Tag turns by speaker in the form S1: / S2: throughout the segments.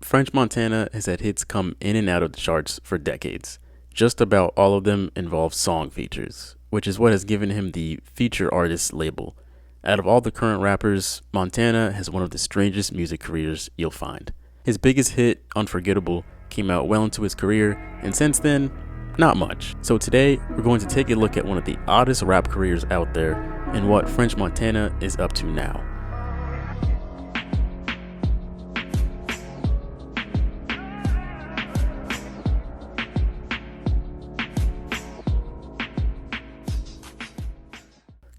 S1: French Montana has had hits come in and out of the charts for decades. Just about all of them involve song features, which is what has given him the feature artist label. Out of all the current rappers, Montana has one of the strangest music careers you'll find. His biggest hit, Unforgettable, came out well into his career, and since then, not much. So today, we're going to take a look at one of the oddest rap careers out there and what French Montana is up to now.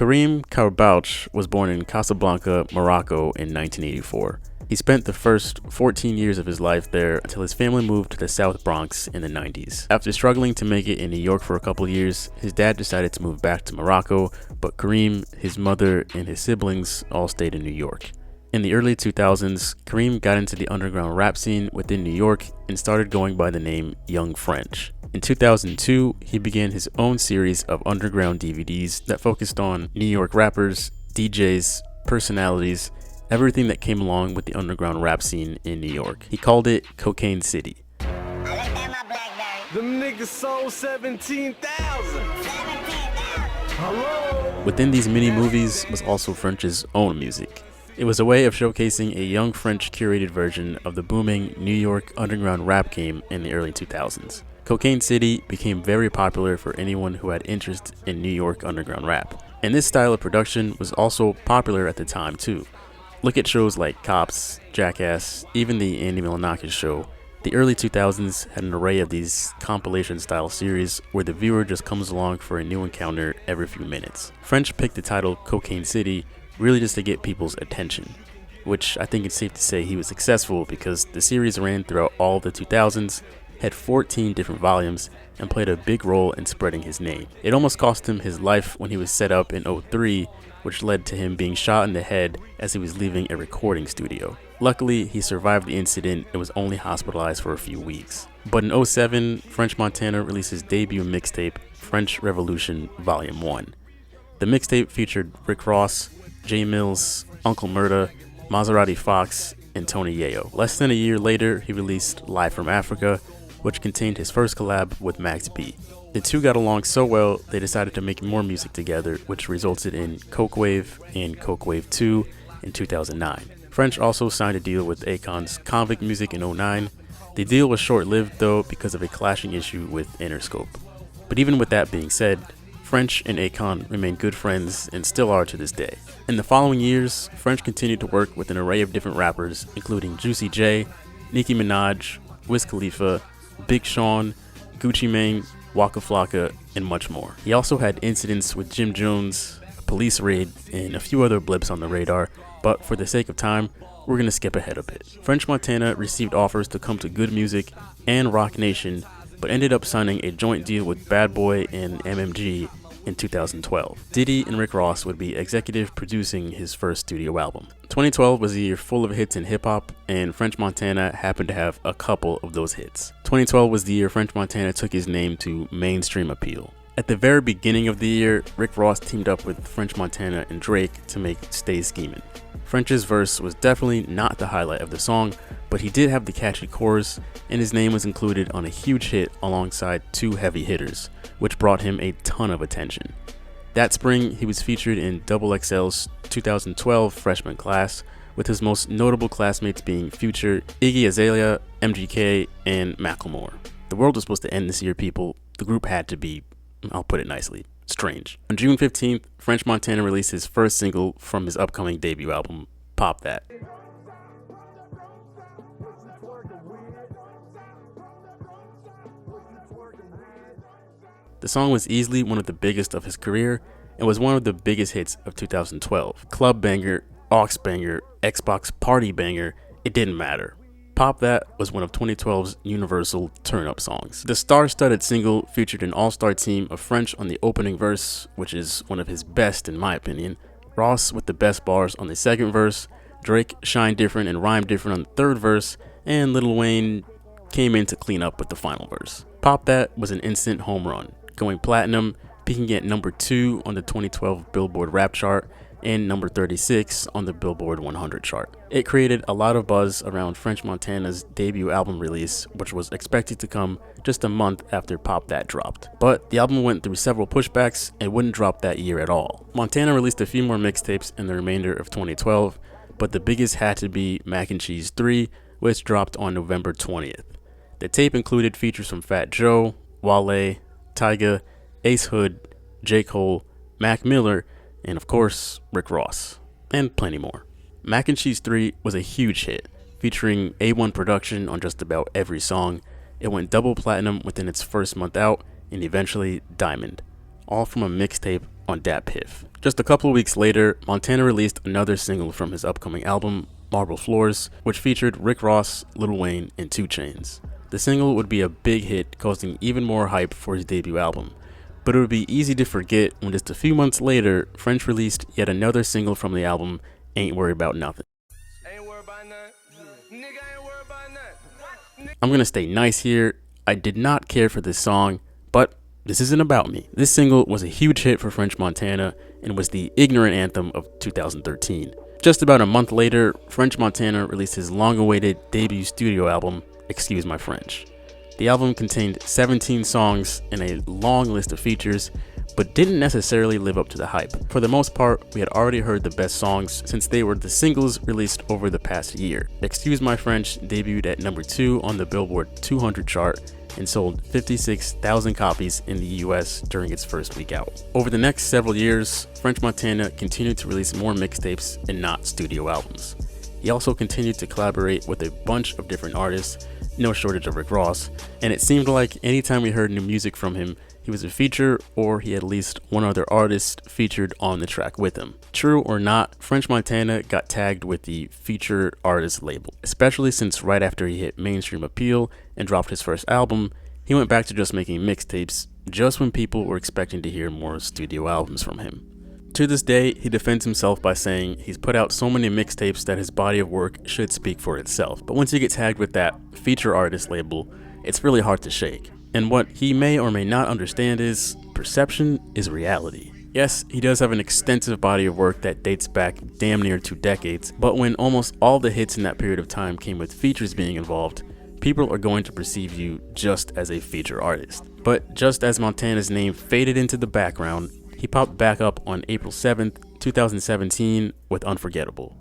S1: Kareem Karbouch was born in Casablanca, Morocco in 1984. He spent the first 14 years of his life there until his family moved to the South Bronx in the 90s. After struggling to make it in New York for a couple years, his dad decided to move back to Morocco, but Kareem, his mother, and his siblings all stayed in New York. In the early 2000s, Kareem got into the underground rap scene within New York and started going by the name Young French. In 2002, he began his own series of underground DVDs that focused on New York rappers, DJs, personalities, everything that came along with the underground rap scene in New York. He called it Cocaine City.
S2: Them niggas sold 17,000. Hello?
S1: Within these mini movies was also French's own music. It was a way of showcasing a young French curated version of the booming New York underground rap game in the early 2000s. Cocaine City became very popular for anyone who had interest in New York underground rap. And this style of production was also popular at the time too. Look at shows like Cops, Jackass, even the Andy Milonakis show. The early 2000s had an array of these compilation style series where the viewer just comes along for a new encounter every few minutes. French picked the title Cocaine City really just to get people's attention, which I think it's safe to say he was successful because the series ran throughout all the 2000s, had 14 different volumes, and played a big role in spreading his name. It almost cost him his life when he was set up in 2003, which led to him being shot in the head as he was leaving a recording studio. Luckily, he survived the incident and was only hospitalized for a few weeks. But in 2007, French Montana released his debut mixtape, French Revolution Volume 1. The mixtape featured Rick Ross, J Mills, Uncle Murda, Maserati Fox, and Tony Yayo. Less than a year later, he released Live from Africa, which contained his first collab with Max B. The two got along so well, they decided to make more music together, which resulted in Coke Wave and Coke Wave 2 in 2009. French also signed a deal with Akon's Convict Music in 2009. The deal was short-lived though because of a clashing issue with Interscope. But even with that being said, French and Akon remain good friends and still are to this day. In the following years, French continued to work with an array of different rappers, including Juicy J, Nicki Minaj, Wiz Khalifa, Big Sean, Gucci Mane, Waka Flocka, and much more. He also had incidents with Jim Jones, a police raid, and a few other blips on the radar, but for the sake of time, we're gonna skip ahead a bit. French Montana received offers to come to Good Music and Rock Nation, but ended up signing a joint deal with Bad Boy and MMG in 2012. Diddy and Rick Ross would be executive producing his first studio album. 2012 was a year full of hits in hip-hop, and French Montana happened to have a couple of those hits. 2012 was the year French Montana took his name to mainstream appeal. At the very beginning of the year, Rick Ross teamed up with French Montana and Drake to make Stay Schemin'. French's verse was definitely not the highlight of the song, but he did have the catchy chorus, and his name was included on a huge hit alongside two heavy hitters, which brought him a ton of attention. That spring, he was featured in XXL's 2012 freshman class, with his most notable classmates being Future, Iggy Azalea, MGK, and Macklemore. The world was supposed to end this year, people. The group had to be, I'll put it nicely, strange. On June 15th, French Montana released his first single from his upcoming debut album, Pop That. The song was easily one of the biggest of his career and was one of the biggest hits of 2012. Club banger, aux banger, Xbox party banger, it didn't matter. Pop That was one of 2012's universal turn-up songs. The star-studded single featured an all-star team of French on the opening verse, which is one of his best in my opinion, Ross with the best bars on the second verse, Drake shined different and rhymed different on the third verse, and Lil Wayne came in to clean up with the final verse. Pop That was an instant home run, going platinum, peaking at number 2 on the 2012 Billboard Rap chart, and number 36 on the Billboard 100 chart. It created a lot of buzz around French Montana's debut album release, which was expected to come just a month after Pop That dropped. But the album went through several pushbacks and wouldn't drop that year at all. Montana released a few more mixtapes in the remainder of 2012, but the biggest had to be Mac and Cheese 3, which dropped on November 20th. The tape included features from Fat Joe, Wale, Tyga, Ace Hood, J. Cole, Mac Miller, and of course, Rick Ross, and plenty more. Mac and Cheese 3 was a huge hit, featuring A1 production on just about every song. It went double platinum within its first month out, and eventually diamond, all from a mixtape on Dat Piff. Just a couple weeks later, Montana released another single from his upcoming album, Marble Floors, which featured Rick Ross, Lil Wayne, and 2 Chainz. The single would be a big hit, causing even more hype for his debut album. But it would be easy to forget when just a few months later, French released yet another single from the album, Ain't Worried About Nothing.
S2: Ain't worried about nothing. Nigga ain't worried about nothing.
S1: I'm gonna stay nice here. I did not care for this song, but this isn't about me. This single was a huge hit for French Montana and was the ignorant anthem of 2013. Just about a month later, French Montana released his long-awaited debut studio album, Excuse My French. The album contained 17 songs and a long list of features, but didn't necessarily live up to the hype. For the most part, we had already heard the best songs since they were the singles released over the past year. Excuse My French debuted at number 2 on the Billboard 200 chart and sold 56,000 copies in the US during its first week out. Over the next several years, French Montana continued to release more mixtapes and not studio albums. He also continued to collaborate with a bunch of different artists, no shortage of Rick Ross, and it seemed like anytime we heard new music from him, he was a feature or he had at least one other artist featured on the track with him. True or not, French Montana got tagged with the featured artist label, especially since right after he hit mainstream appeal and dropped his first album, he went back to just making mixtapes just when people were expecting to hear more studio albums from him. To this day, he defends himself by saying he's put out so many mixtapes that his body of work should speak for itself. But once you get tagged with that feature artist label, it's really hard to shake. And what he may or may not understand is, perception is reality. Yes, he does have an extensive body of work that dates back damn near 2 decades, but when almost all the hits in that period of time came with features being involved, people are going to perceive you just as a feature artist. But just as Montana's name faded into the background, he popped back up on April 7th, 2017 with Unforgettable.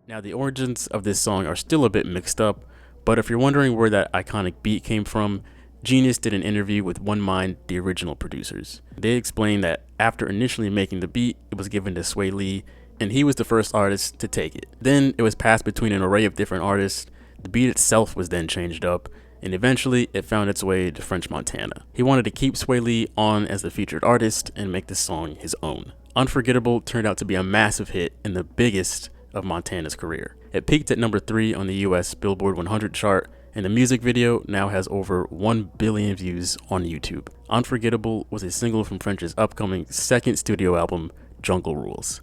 S1: Now, the origins of this song are still a bit mixed up, but if you're wondering where that iconic beat came from, Genius did an interview with One Mind, the original producers. They explained that after initially making the beat, it was given to Sway Lee, and he was the first artist to take it. Then it was passed between an array of different artists, the beat itself was then changed up, and eventually it found its way to French Montana. He wanted to keep Sway Lee on as the featured artist and make the song his own. Unforgettable turned out to be a massive hit and the biggest of Montana's career. It peaked at number 3 on the US Billboard 100 chart, and the music video now has over 1 billion views on YouTube. Unforgettable was a single from French's upcoming second studio album, Jungle Rules,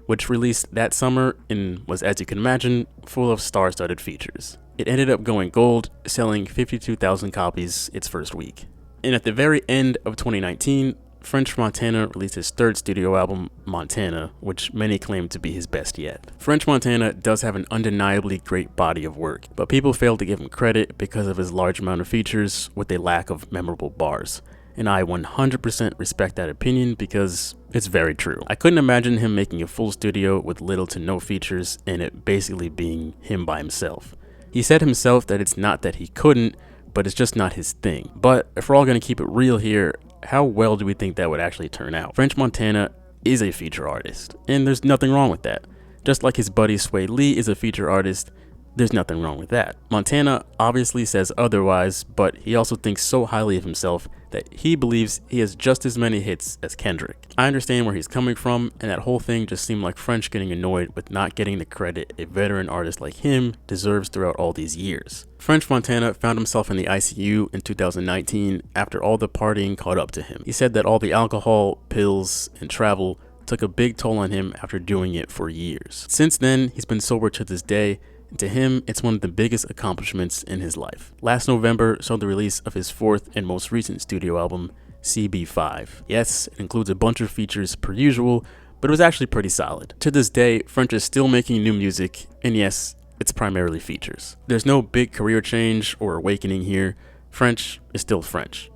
S1: which released that summer and was, as you can imagine, full of star-studded features. It ended up going gold, selling 52,000 copies its first week. And at the very end of 2019, French Montana released his third studio album, Montana, which many claim to be his best yet. French Montana does have an undeniably great body of work, but people fail to give him credit because of his large amount of features with a lack of memorable bars. And I 100% respect that opinion because it's very true. I couldn't imagine him making a full studio with little to no features and it basically being him by himself. He said himself that it's not that he couldn't, but it's just not his thing. But if we're all going to keep it real here, how well do we think that would actually turn out? French Montana is a feature artist, and there's nothing wrong with that. Just like his buddy Sway Lee is a feature artist, there's nothing wrong with that. Montana obviously says otherwise, but he also thinks so highly of himself that he believes he has just as many hits as Kendrick. I understand where he's coming from, and that whole thing just seemed like French getting annoyed with not getting the credit a veteran artist like him deserves throughout all these years. French Montana found himself in the ICU in 2019 after all the partying caught up to him. He said that all the alcohol, pills, and travel took a big toll on him after doing it for years. Since then, he's been sober to this day, To him, it's one of the biggest accomplishments in his life. Last November saw the release of his fourth and most recent studio album, CB5. Yes, it includes a bunch of features per usual, but it was actually pretty solid. To this day, French is still making new music, and yes, it's primarily features. There's no big career change or awakening here. French is still French.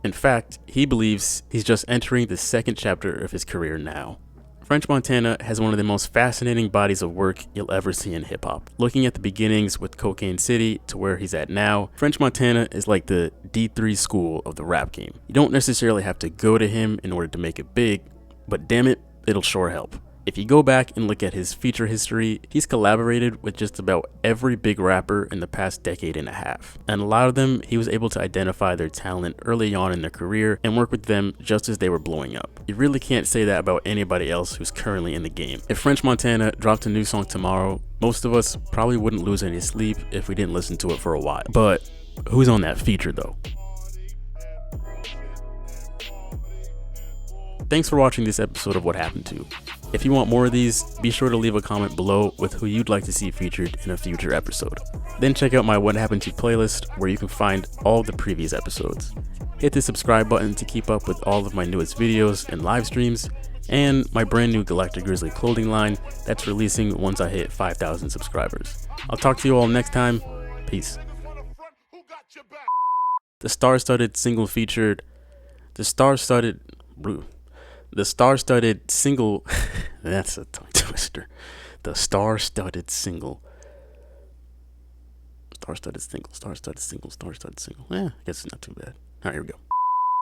S1: In fact, he believes he's just entering the second chapter of his career now. French Montana has one of the most fascinating bodies of work you'll ever see in hip-hop. Looking at the beginnings with Cocaine City to where he's at now, French Montana is like the D3 school of the rap game. You don't necessarily have to go to him in order to make it big, but damn it, it'll sure help. If you go back and look at his feature history, he's collaborated with just about every big rapper in the past decade and a half. And a lot of them, he was able to identify their talent early on in their career and work with them just as they were blowing up. You really can't say that about anybody else who's currently in the game. If French Montana dropped a new song tomorrow, most of us probably wouldn't lose any sleep if we didn't listen to it for a while. But who's on that feature though? Thanks for watching this episode of What Happened To. If you want more of these, be sure to leave a comment below with who you'd like to see featured in a future episode. Then check out my What Happened To playlist where you can find all the previous episodes. Hit the subscribe button to keep up with all of my newest videos and live streams, and my brand new Galactic Grizzly clothing line that's releasing once I hit 5,000 subscribers. I'll talk to you all next time. Peace. The star-studded single that's a tongue twister. The star-studded single. I guess it's not too bad. All right, here we go.